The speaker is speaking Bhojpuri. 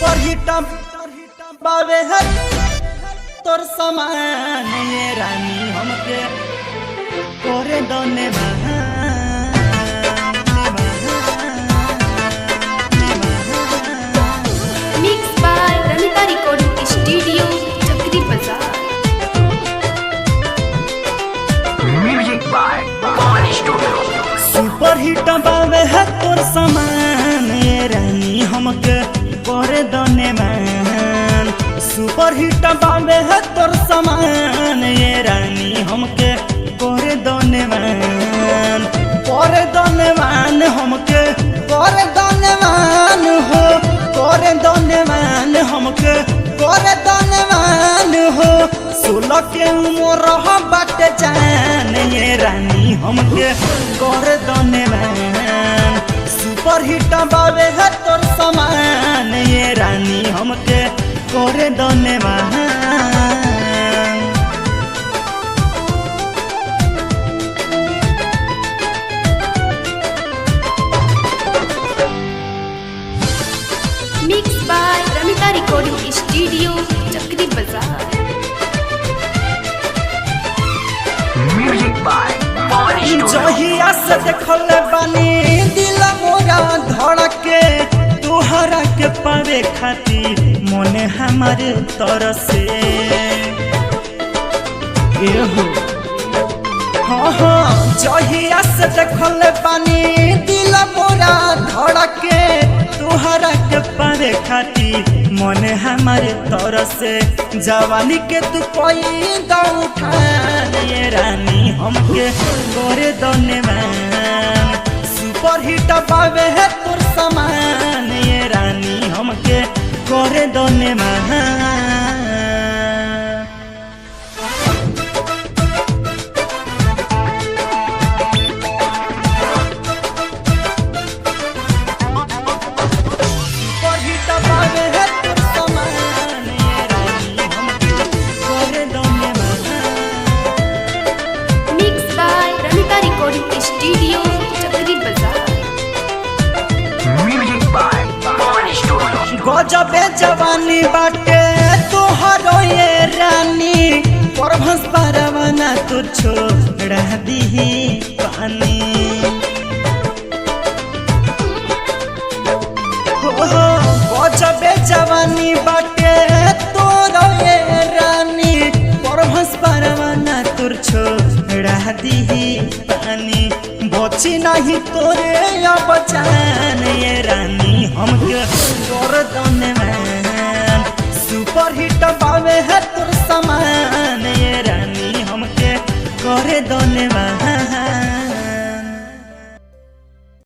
सुपर हिट बावे है तोर समान ये रानी हमके करे दोने mix by Ramita recording studio Chakri Bazar. Music by Pawan studio. Super hit बावे है तोर समान ये रानी हमके करे दोने मान। सुपर हिट बावे है तोर समान ये रानी हमके करे दोने मान। करे दोने मान हमके करे दोने मान हो करे दोने मान हमके करे दोने मान हो। 16 के उम्र बाटे जान ये रानी हमके करे दोने मान। सुपर हिट बावे है तोर समान ये रानी हमके करे दोने मान। Mix by Ramita recording studio Chakri Bazar. Music by Pawan studio. जहिया से देखल बानी दिल मोरा धड़के तोहरा के पावे खातिर मने हमारे तरसे हाँ जहिया से देखल बानी दिल मोरा धड़के तोहरा के पावे खातिर मने हमारे तरसे। जवानी के तू पैदा उठा ये रानी हमके करे दोने मान। सुपर हिट बावे है तोर समान ये रानी हमके करे दोने मान। सुपर हिट बावे है तोर समान ये रानी हमके करे दोने मान। Mix by Ramita recording studio Chakri Bazar. Music by Pawan studio. गजबे जवानी बाटे तोहरो ये रानी परभस परवाना तू छोड़ दी पानी। गजबे जवानी बाटे तोहरो ये रानी परभस परवाना तू छोड़ दी पानी। बची नहीं तोरे अब जान ये रानी हमके कर दोने मान। सुपर हिट बावे है